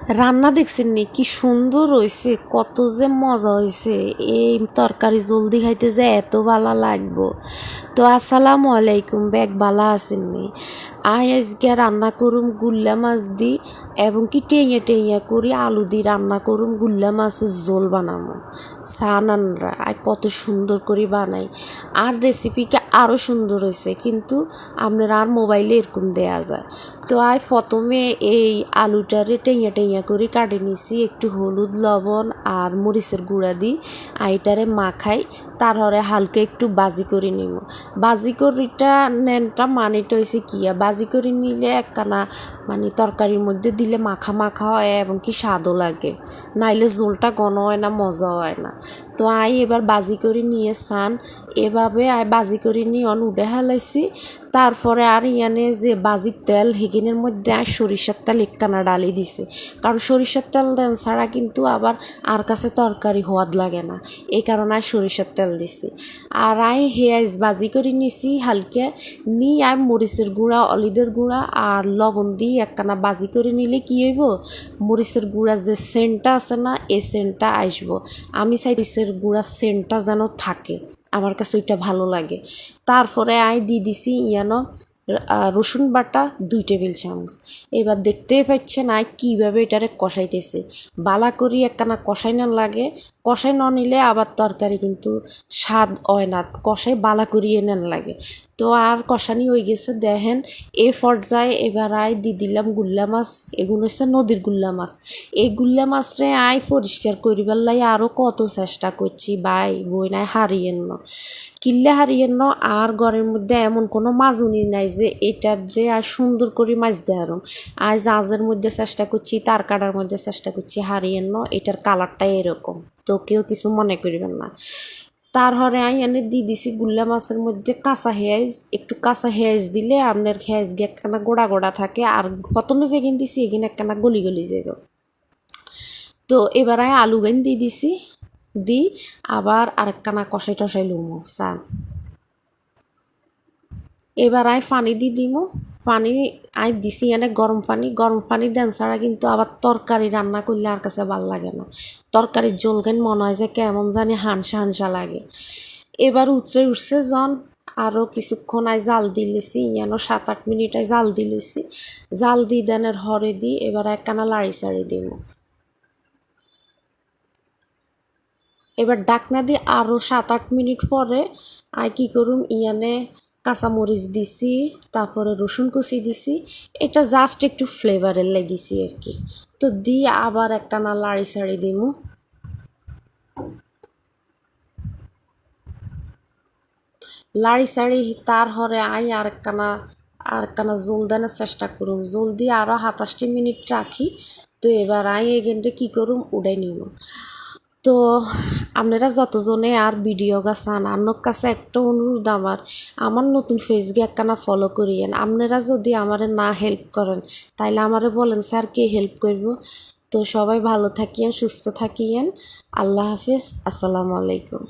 রান্না দেখছেন নি কি সুন্দর হয়েছে, কত যে মজা হয়েছে। এই তরকারি জলদি খাইতে যে এত ভালো লাগবো। তো আসসালামু আলাইকুম, ব্যাগ বালা আছেন নি? আজকে রান্না করুম গুল্লা মাছ দি, এবং কি টেইয়া টেইয়া করি আলু দি রান্না করুম, গুল্লা মাছের ঝোল বানাবো। সানানরা আর কত সুন্দর করে বানাই, আর রেসিপিটা আরও সুন্দর হয়েছে, কিন্তু আপনার আর মোবাইলে এরকম দেয়া যায়। তো প্রথমে এই আলুটারে টেইয়া টেইয়া করে কাটে নিছি, একটু হলুদ লবণ আর মরিচের গুঁড়া দিই, এটারে মাখাই, তারপরে হালকা একটু বাজি করে নিব। বাজি করিটা নেনটা মানেটা হয়েছে কিয়া, বাজি করে নিলে একখানা মানে তরকারির মধ্যে দিলে মাখা মাখা হয় এবং কি স্বাদও লাগে, নাইলে ঝোলটা ঘন হয় না, মজা হয় না। তো এবার বাজি করে নিয়ে সান, এভাবে বাজি করে নিয়ে উঠে হেলাইছি। তারপরে আর ইয়ানে যে বাজির তেল হেগিনের মধ্যে সরিষার তেল একখানা ডালি দিছে, কারণ সরিষার তেল দেন ছাড়া কিন্তু আবার আর কাছে তরকারি হওয়াদ লাগে না, এই কারণে সরিষার তেল দিছি। আর হেয়াজ বাজি করে নিছি হালকা, নিয়ে মরিচের গুঁড়া, অলিদের গুঁড়া আর লবণ দিয়ে একখানা বাজি করে নিলে কি হইব, মরিচের গুঁড়া যে সেন্টটা আছে না, এই সেন্টটা আসবো। আমি চাই মরিচের গুঁড়া সেন্টটা যেন থাকে, আমার কাছে ওইটা ভালো লাগে। তারপরে দিয়ে দিছি ইয়ানো রসুন বাটা 2 টেবিল চামচ। এবার দেখতেই পাচ্ছেন কীভাবে এটারে কষাইতেছে, বালা করি একখানা কষাই না লাগে, কষাই ন নিলে আবার তরকারি কিন্তু স্বাদ হয় না, কষাই বালা করিয়ে নেন লাগে। তো আর কষানি হয়ে গেছে দেখেন, এ পর্যায়ে এবার দিয়ে দিলাম গুল্লা মাছ। এগুলো হচ্ছে নদীর গুল্লা মাছ। এই গুল্লা মাছরে পরিষ্কার করিবার লাই আরও কত চেষ্টা করছি, ভাই বই নাই হারিয়েন না, কিল্লে হারিয়েন না। আর ঘরের মধ্যে এমন কোনো মাজুনি নাই যে এটারে আর সুন্দর করে মাছ দেয়ারম। জাজের মধ্যে চেষ্টা করছি, তার কাটার মধ্যে চেষ্টা করছি, হারিয়েন না, এটার কালারটাই এরকম, তো কেউ কিছু মনে করিবেন না। তারপরে এনে দিয়ে দিছি গুল্লা মাছের মধ্যে কাঁচা হেঁয়াজ, একটু কাঁচা হেঁয়াজ দিলে আপনার হেঁয়াজ গিয়ে একখানা গোড়া গোড়া থাকে, আর প্রথমে যেগিন দিছি এগিন একখানা গলি গলি যাবে। তো এবার আলু গাইন দিয়ে দিছি, দি আবার আরেকখানা কষাই টসাই লুমো চান। এবার পানি দিয়ে দিমো, পানি দিছি এনে গরম পানি, গরম পানি দেন ছাড়া কিন্তু আবার তরকারি রান্না করলে আর কাছে ভাল লাগে না, তরকারির জল গাইন মনে হয় যে কেমন জানি হানসা হানসা লাগে। এবার উঠছে জন, আরও কিছুক্ষণ জাল দিলেছি, ইয়ানো 7-8 মিনিট জাল দিলেছি। জাল দিয়ে দেনের হরে দিই, এবার একখানা লাড়ি চাড়ি দিব। এবার ডাকনা দিয়ে আরও 7-8 মিনিট পরে কি করুম, ইয়ানে কাঁচামরিচ দিছি, তারপরে রসুন কুচি দিছি, এটা জাস্ট একটু ফ্লেভারের লাই দিছি আর কি। তো দিয়ে আবার একখানা লাড়ি ছাড়ি দিমু। লাড়ি ছাড়ি তার হরে আরেকখানা জল দেওয়ার চেষ্টা করুম, জল দিয়ে আরও 27 মিনিট রাখি। তো এবার এখানটা কী করুম, উড়াই নিব। তো আপনারা যতজনে আর ভিডিও গাছান, আপনার কাছে একটা অনুরোধ আমার নতুন ফেসবুকে একখানা ফলো করিয়েন। আপনারা যদি আমারে না হেল্প করেন তাইলে আমারে বলেন স্যার কে হেল্প করব। তো সবাই ভালো থাকিয়েন, সুস্থ থাকিয়েন, আল্লাহ হাফেজ, আসসালামু আলাইকুম।